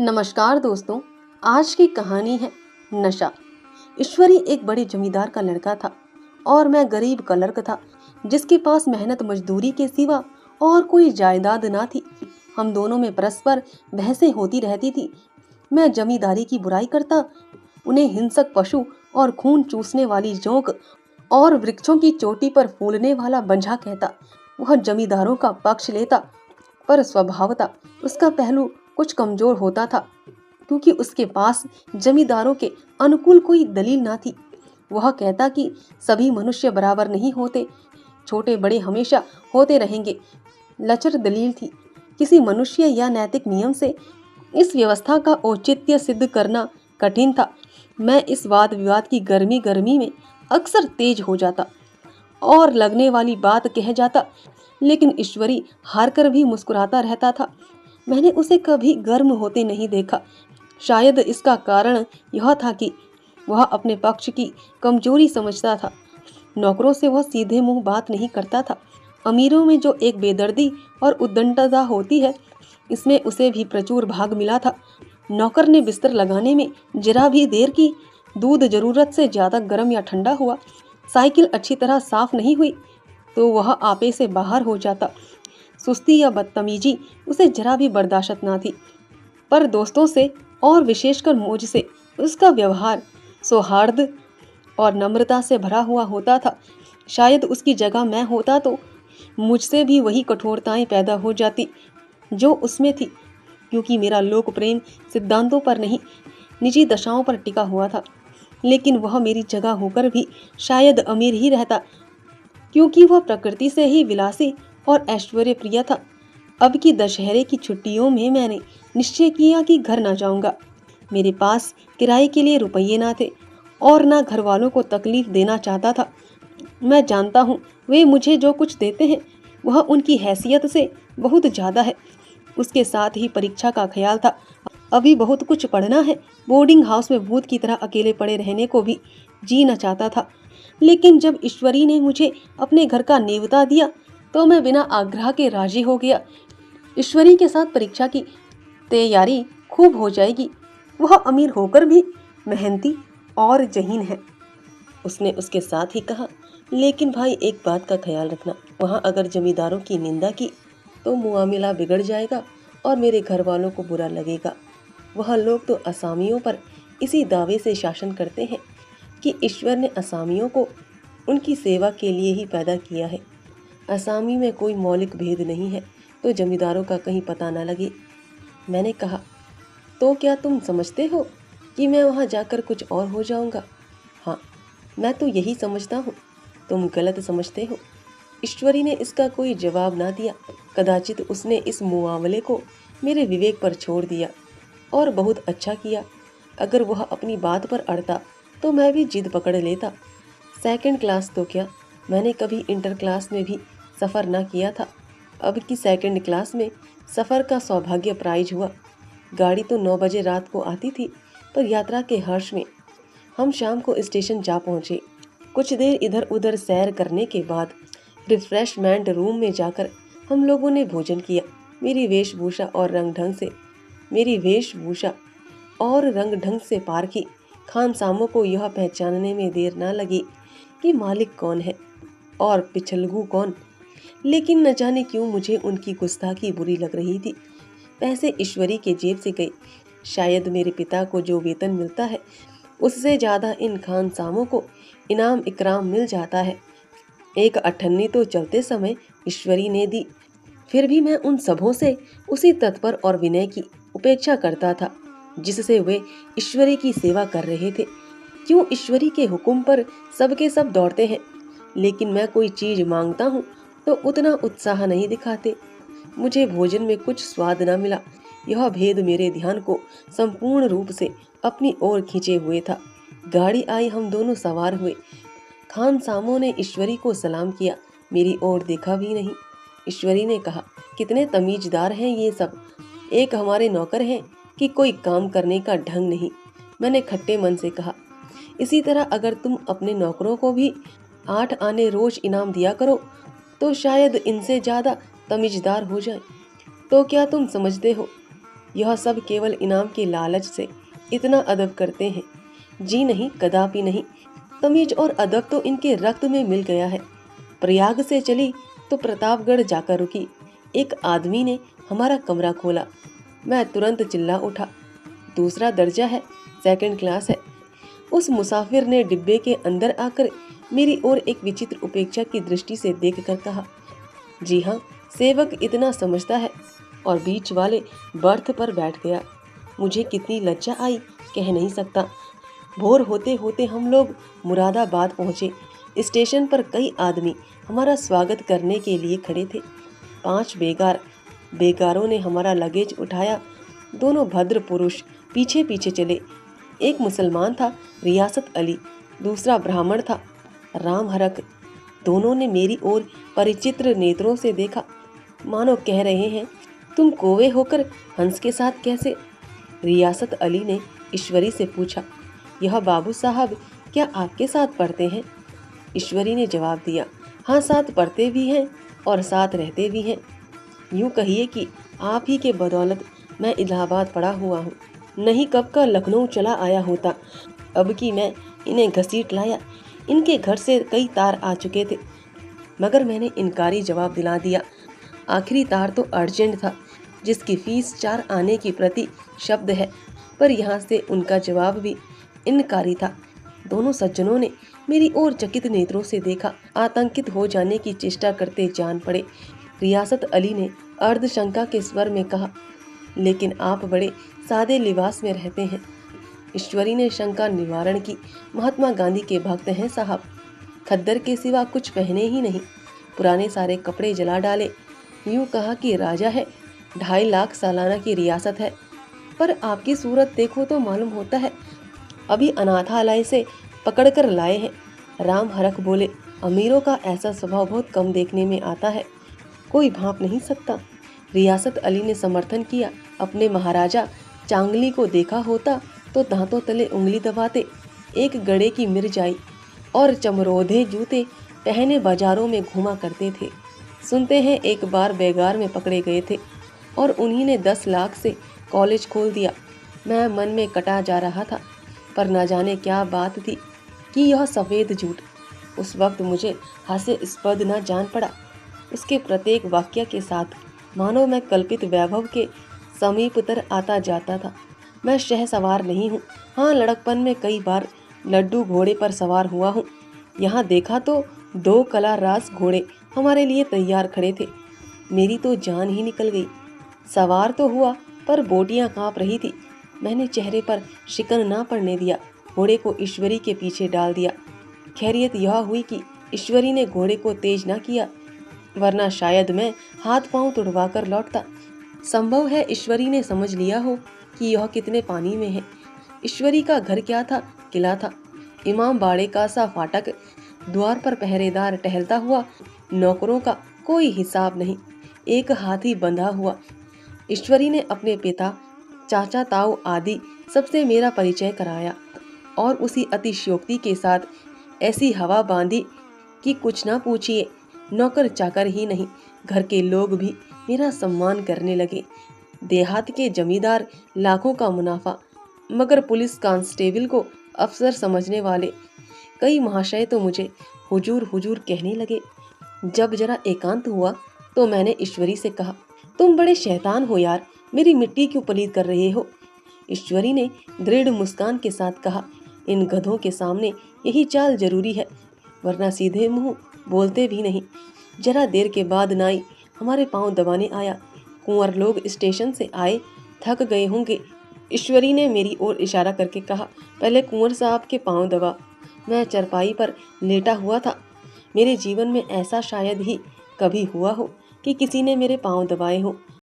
नमस्कार दोस्तों। आज की कहानी है नशा। ईश्वरी एक बड़े जमींदार का लड़का था और मैं गरीब क्लर्क था जिसके पास मेहनत मजदूरी के सिवा और कोई जायदाद ना थी। हम दोनों में परस्पर बहसें होती रहती थी। मैं जमींदारी की बुराई करता, उन्हें हिंसक पशु और खून चूसने वाली जोंक और वृक्षों की चोटी पर फूलने वाला बंझा कहता। वह जमींदारों का पक्ष लेता, पर स्वभावतः उसका पहलू कुछ कमजोर होता था क्योंकि उसके पास जमींदारों के अनुकूल कोई दलील ना थी। वह कहता कि सभी मनुष्य बराबर नहीं होते, छोटे बड़े हमेशा होते रहेंगे। लचर दलील थी। किसी मनुष्य या नैतिक नियम से इस व्यवस्था का औचित्य सिद्ध करना कठिन था। मैं इस वाद विवाद की गर्मी में अक्सर तेज हो जाता और लगने वाली बात कह जाता, लेकिन ईश्वरी हार कर भी मुस्कुराता रहता था। मैंने उसे कभी गर्म होते नहीं देखा। शायद इसका कारण यह था कि वह अपने पक्ष की कमजोरी समझता था। नौकरों से वह सीधे मुंह बात नहीं करता था। अमीरों में जो एक बेदर्दी और उद्दंडता होती है, इसमें उसे भी प्रचुर भाग मिला था। नौकर ने बिस्तर लगाने में जरा भी देर की, दूध जरूरत से ज्यादा गर्म या ठंडा हुआ, साइकिल अच्छी तरह साफ नहीं हुई तो वह आपे से बाहर हो जाता। सुस्ती या बदतमीजी उसे जरा भी बर्दाश्त ना थी। पर दोस्तों से और विशेषकर मुझसे उसका व्यवहार सौहार्द और नम्रता से भरा हुआ होता था। शायद उसकी जगह मैं होता तो मुझसे भी वही कठोरताएं पैदा हो जाती जो उसमें थी, क्योंकि मेरा लोक प्रेम सिद्धांतों पर नहीं, निजी दशाओं पर टिका हुआ था। लेकिन वह मेरी जगह होकर भी शायद अमीर ही रहता, क्योंकि वह प्रकृति से ही विलासी और ऐश्वर्य प्रिय था। अब की दशहरे की छुट्टियों में मैंने निश्चय किया कि घर ना जाऊंगा। मेरे पास किराए के लिए रुपये ना थे और ना घर वालों को तकलीफ देना चाहता था। मैं जानता हूँ वे मुझे जो कुछ देते हैं वह उनकी हैसियत से बहुत ज़्यादा है। उसके साथ ही परीक्षा का ख्याल था। अभी बहुत कुछ पढ़ना है। बोर्डिंग हाउस में भूत की तरह अकेले पड़े रहने को भी जी न चाहता था। लेकिन जब ईश्वरी ने मुझे अपने घर का नेवता दिया तो मैं बिना आग्रह के राजी हो गया। ईश्वरी के साथ परीक्षा की तैयारी खूब हो जाएगी। वह अमीर होकर भी मेहनती और जहीन है, उसने उसके साथ ही कहा। लेकिन भाई एक बात का ख्याल रखना, वहाँ अगर जमींदारों की निंदा की तो मुआमिला बिगड़ जाएगा और मेरे घर वालों को बुरा लगेगा। वह लोग तो असामियों पर इसी दावे से शासन करते हैं कि ईश्वर ने असामियों को उनकी सेवा के लिए ही पैदा किया है। असामी में कोई मौलिक भेद नहीं है तो जमींदारों का कहीं पता न लगे। मैंने कहा, तो क्या तुम समझते हो कि मैं वहाँ जाकर कुछ और हो जाऊँगा? हाँ, मैं तो यही समझता हूँ। तुम गलत समझते हो। ईश्वरी ने इसका कोई जवाब ना दिया। कदाचित उसने इस मुआवले को मेरे विवेक पर छोड़ दिया और बहुत अच्छा किया। अगर वह अपनी बात पर अड़ता तो मैं भी जिद पकड़ लेता। सेकंड क्लास तो क्या, मैंने कभी इंटर क्लास में भी सफ़र ना किया था। अब की सेकंड क्लास में सफ़र का सौभाग्य प्राइज हुआ। गाड़ी तो 9 बजे रात को आती थी, पर यात्रा के हर्ष में हम शाम को स्टेशन जा पहुँचे। कुछ देर इधर उधर सैर करने के बाद रिफ्रेशमेंट रूम में जाकर हम लोगों ने भोजन किया। मेरी वेशभूषा और रंग ढंग से पारखी खानसामों को यह पहचानने में देर न लगी कि मालिक कौन है और पिछलगू कौन। लेकिन न जाने क्यों मुझे उनकी गुस्ताखी बुरी लग रही थी। पैसे ईश्वरी के जेब से गए। शायद मेरे पिता को जो वेतन मिलता है उससे ज़्यादा इन खानसामों को इनाम इकराम मिल जाता है। एक अठन्नी तो चलते समय ईश्वरी ने दी। फिर भी मैं उन सबों से उसी तत्पर और विनय की उपेक्षा करता था जिससे वे ईश्वरी की सेवा कर रहे थे। क्यों ईश्वरी के हुक्म पर सबके सब दौड़ते हैं, लेकिन मैं कोई चीज़ मांगता हूँ तो उतना उत्साह नहीं दिखाते। मुझे भोजन में कुछ स्वाद न मिला। यह भेद मेरे ध्यान को संपूर्ण रूप से अपनी ओर खींचे हुए था। गाड़ी आई, हम दोनों सवार हुए। खानसामों ने ईश्वरी को सलाम किया, मेरी ओर देखा भी नहीं। ईश्वरी ने कहा, कितने तमीज़दार हैं ये सब। एक हमारे नौकर हैं कि कोई काम करने का ढंग नहीं। मैंने खट्टे मन से कहा, इसी तरह अगर तुम अपने नौकरों को भी 8 आने रोज इनाम दिया करो तो शायद इनसे ज़्यादा तमीज़दार हो जाए। तो क्या तुम समझते हो यह सब केवल इनाम के लालच से इतना अदब करते हैं। जी नहीं, कदापि नहीं। तमीज और अदब तो इनके रक्त में मिल गया है। प्रयाग से चली तो प्रतापगढ़ जाकर रुकी। एक आदमी ने हमारा कमरा खोला। मैं तुरंत चिल्ला उठा, दूसरा दर्जा है, सेकंड क्लास है। उस मुसाफिर ने डिब्बे के अंदर आकर मेरी ओर एक विचित्र उपेक्षा की दृष्टि से देखकर कहा, जी हाँ, सेवक इतना समझता है, और बीच वाले बर्थ पर बैठ गया। मुझे कितनी लज्जा आई कह नहीं सकता। भोर होते होते हम लोग मुरादाबाद पहुँचे। स्टेशन पर कई आदमी हमारा स्वागत करने के लिए खड़े थे। 5 बेगारों ने हमारा लगेज उठाया। दोनों भद्र पुरुष पीछे पीछे चले। एक मुसलमान था, रियासत अली, दूसरा ब्राह्मण था, राम हरक। दोनों ने मेरी ओर परिचित्र नेत्रों से देखा, मानो कह रहे हैं, तुम कोवे होकर हंस के साथ कैसे? रियासत अली ने ईश्वरी से पूछा, यह बाबू साहब क्या आपके साथ पढ़ते हैं? ईश्वरी ने जवाब दिया, हाँ, साथ पढ़ते भी हैं और साथ रहते भी हैं। यूँ कहिए कि आप ही के बदौलत मैं इलाहाबाद पड़ा हुआ हूँ, नहीं कब का लखनऊ चला आया होता। अब कि मैं इन्हें घसीट लाया। इनके घर से कई तार आ चुके थे, मगर मैंने इनकारी जवाब दिला दिया। आखिरी तार तो अर्जेंट था, जिसकी फीस 4 आने की प्रति शब्द है, पर यहाँ से उनका जवाब भी इनकारी था। दोनों सज्जनों ने मेरी ओर चकित नेत्रों से देखा, आतंकित हो जाने की चेष्टा करते जान पड़े। रियासत अली ने अर्धशंका के स्वर में कहा, लेकिन आप बड़े सादे लिबास में रहते हैं। ईश्वरी ने शंका निवारण की, महात्मा गांधी के भक्त हैं साहब, खद्दर के सिवा कुछ पहने ही नहीं, पुराने सारे कपड़े जला डाले। यूँ कहा कि राजा है, 2.5 लाख सालाना की रियासत है। पर आपकी सूरत देखो तो मालूम होता है अभी अनाथालय से पकड़कर लाए हैं। राम हरख बोले, अमीरों का ऐसा स्वभाव बहुत कम देखने में आता है, कोई भांप नहीं सकता। रियासत अली ने समर्थन किया, अपने महाराजा चांगली को देखा होता तो दांतों तले उंगली दबाते। एक गड़े की मिर्जाई और चमरोधे जूते पहने बाजारों में घूमा करते थे। सुनते हैं एक बार बेगार में पकड़े गए थे और उन्हीं ने 10 लाख से कॉलेज खोल दिया। मैं मन में कटा जा रहा था, पर न जाने क्या बात थी कि यह सफ़ेद झूठ उस वक्त मुझे हास्यास्पद न जान पड़ा। उसके प्रत्येक वाक्य के साथ मानो मैं कल्पित वैभव के समीपतर आता जाता था। मैं शहसवार नहीं हूँ, हाँ, लड़कपन में कई बार लड्डू घोड़े पर सवार हुआ हूँ। यहाँ देखा तो 2 कलारास घोड़े हमारे लिए तैयार खड़े थे। मेरी तो जान ही निकल गई। सवार तो हुआ, पर बोटियाँ काँप रही थी। मैंने चेहरे पर शिकन ना पड़ने दिया, घोड़े को ईश्वरी के पीछे डाल दिया। खैरियत यह हुई कि ईश्वरी ने घोड़े को तेज ना किया, वरना शायद मैं हाथ पांव तुड़वा कर लौटता। संभव है ईश्वरी ने समझ लिया हो कि यह कितने पानी में है। ईश्वरी का घर क्या था, किला था। इमाम बाड़े का सा फाटक, द्वार पर पहरेदार टहलता हुआ, नौकरों का कोई हिसाब नहीं, एक हाथी बंधा हुआ। ईश्वरी ने अपने पिता, चाचा ताऊ आदि सबसे मेरा परिचय कराया और उसी अतिशयोक्ति के साथ ऐसी हवा बांधी कि कुछ ना पूछिए। नौकर चाकर ही नहीं, घर के लोग भी मेरा सम्मान करने लगे। देहात के जमींदार लाखों का मुनाफा, मगर पुलिस कांस्टेबल को अफसर समझने वाले कई महाशय तो मुझे हुजूर हुजूर कहने लगे। जब जरा एकांत हुआ तो मैंने ईश्वरी से कहा, तुम बड़े शैतान हो यार, मेरी मिट्टी क्यों पलीद कर रहे हो? ईश्वरी ने दृढ़ मुस्कान के साथ कहा, इन गधों के सामने यही चाल जरूरी है, वरना सीधे मुंह बोलते भी नहीं। जरा देर के बाद नाई हमारे पांव दबाने आया। कुंवर लोग स्टेशन से आए, थक गए होंगे। ईश्वरी ने मेरी ओर इशारा करके कहा, पहले कुंवर साहब के पांव दबा। मैं चरपाई पर लेटा हुआ था। मेरे जीवन में ऐसा शायद ही कभी हुआ हो कि किसी ने मेरे पांव दबाए हो।